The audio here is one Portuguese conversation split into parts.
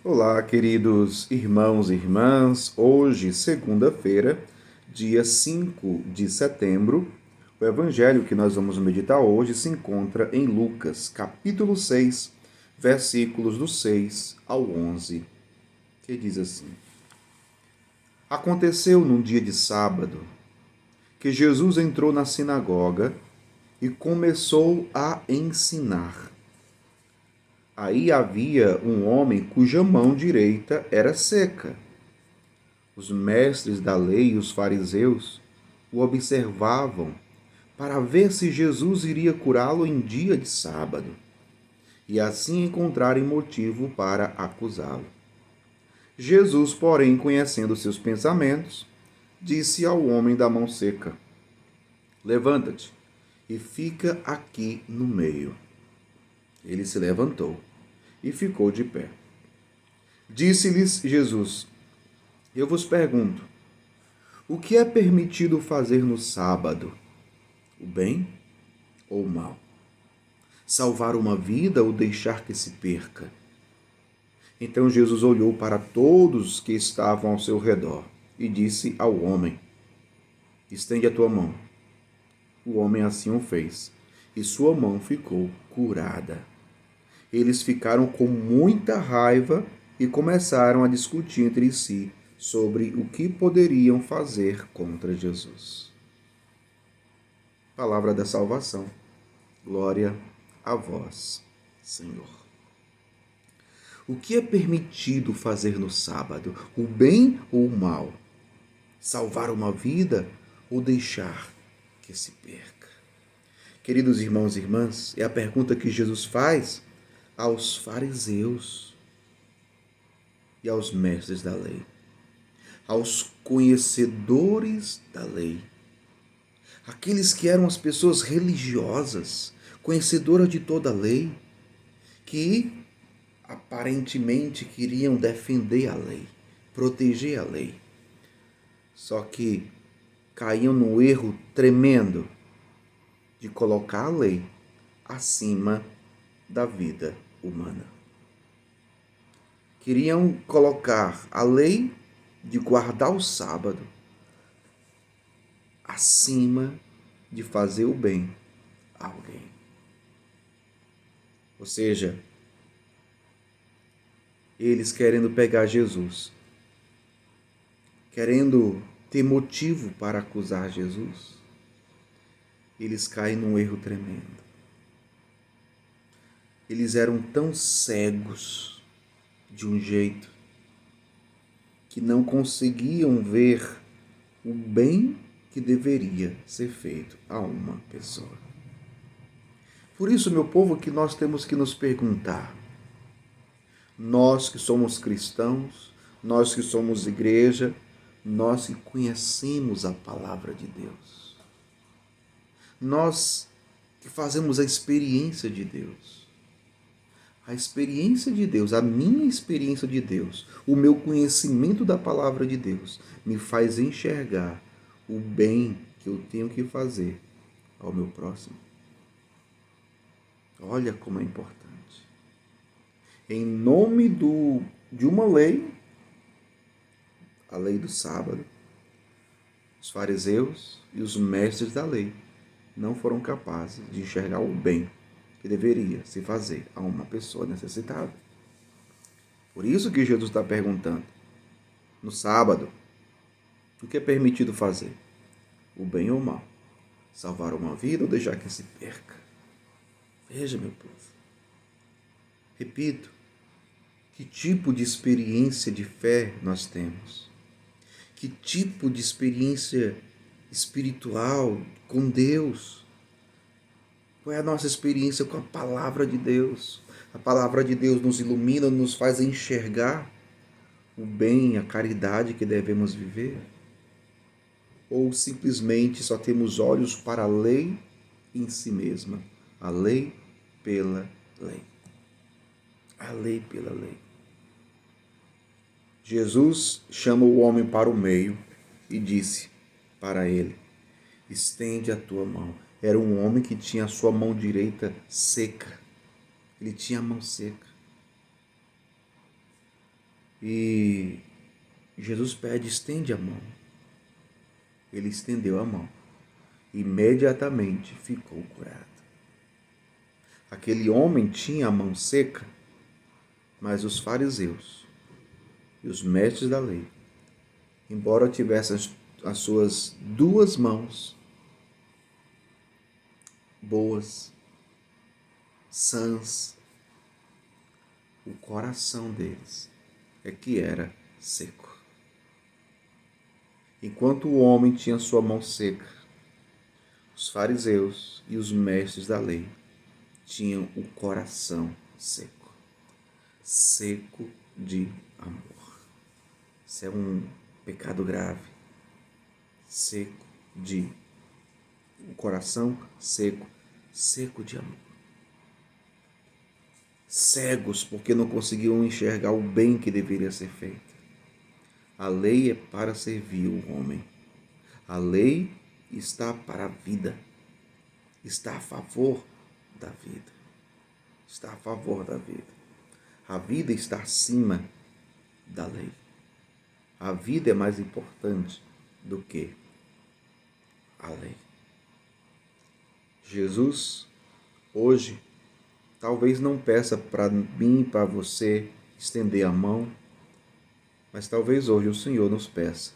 Olá, queridos irmãos e irmãs. Hoje, segunda-feira, dia 5 de setembro, o evangelho que nós vamos meditar hoje se encontra em Lucas, capítulo 6, versículos do 6 ao 11, que diz assim: Aconteceu num dia de sábado que Jesus entrou na sinagoga e começou a ensinar. Aí havia um homem cuja mão direita era seca. Os mestres da lei e os fariseus o observavam para ver se Jesus iria curá-lo em dia de sábado e assim encontrarem motivo para acusá-lo. Jesus, porém, conhecendo seus pensamentos, disse ao homem da mão seca: Levanta-te e fica aqui no meio. Ele se levantou e ficou de pé. Disse-lhes Jesus: Eu vos pergunto, o que é permitido fazer no sábado? O bem ou o mal? Salvar uma vida ou deixar que se perca? Então Jesus olhou para todos que estavam ao seu redor e disse ao homem: Estende a tua mão. O homem assim o fez, e sua mão ficou curada. Eles ficaram com muita raiva e começaram a discutir entre si sobre o que poderiam fazer contra Jesus. Palavra da salvação. Glória a vós, Senhor. O que é permitido fazer no sábado? O bem ou o mal? Salvar uma vida ou deixar que se perca? Queridos irmãos e irmãs, é a pergunta que Jesus faz aos fariseus e aos mestres da lei, aos conhecedores da lei, aqueles que eram as pessoas religiosas, conhecedoras de toda a lei, que aparentemente queriam defender a lei, proteger a lei. Só que caíam no erro tremendo de colocar a lei acima da vida humana. Queriam colocar a lei de guardar o sábado acima de fazer o bem a alguém. Ou seja, eles querendo pegar Jesus, querendo ter motivo para acusar Jesus, eles caem num erro tremendo. Eles eram tão cegos de um jeito que não conseguiam ver o bem que deveria ser feito a uma pessoa. Por isso, meu povo, que nós temos que nos perguntar, nós que somos cristãos, nós que somos igreja, nós que conhecemos a palavra de Deus, nós que fazemos a experiência de Deus, a experiência de Deus, a minha experiência de Deus, o meu conhecimento da palavra de Deus me faz enxergar o bem que eu tenho que fazer ao meu próximo. Olha como é importante. Em nome de uma lei, a lei do sábado, os fariseus e os mestres da lei não foram capazes de enxergar o bem que deveria se fazer a uma pessoa necessitada. Por isso que Jesus está perguntando, no sábado, o que é permitido fazer? O bem ou o mal? Salvar uma vida ou deixar que se perca? Veja, meu povo. Repito, que tipo de experiência de fé nós temos? Que tipo de experiência espiritual com Deus? Qual é a nossa experiência com a palavra de Deus? A palavra de Deus nos ilumina, nos faz enxergar o bem, a caridade que devemos viver? Ou simplesmente só temos olhos para a lei em si mesma? A lei pela lei. A lei pela lei. Jesus chama o homem para o meio e disse para ele: Estende a tua mão. Era um homem que tinha a sua mão direita seca. Ele tinha a mão seca. E Jesus pede, estende a mão. Ele estendeu a mão. Imediatamente ficou curado. Aquele homem tinha a mão seca, mas os fariseus e os mestres da lei, embora tivessem as suas duas mãos boas, sãs, o coração deles é que era seco. Enquanto o homem tinha sua mão seca, os fariseus e os mestres da lei tinham o coração seco, seco de amor. Isso é um pecado grave, seco de o coração seco, seco de amor. Cegos porque não conseguiam enxergar o bem que deveria ser feito. A lei é para servir o homem. A lei está para a vida. Está a favor da vida. Está a favor da vida. A vida está acima da lei. A vida é mais importante do que a lei. Jesus, hoje, talvez não peça para mim e para você estender a mão, mas talvez hoje o Senhor nos peça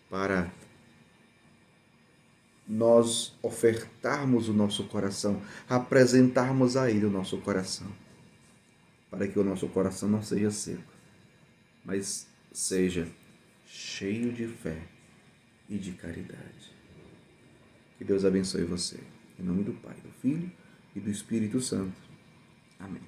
para nós ofertarmos o nosso coração, apresentarmos a Ele o nosso coração, para que o nosso coração não seja seco, mas seja cheio de fé e de caridade. Que Deus abençoe você. Em nome do Pai, do Filho e do Espírito Santo. Amém.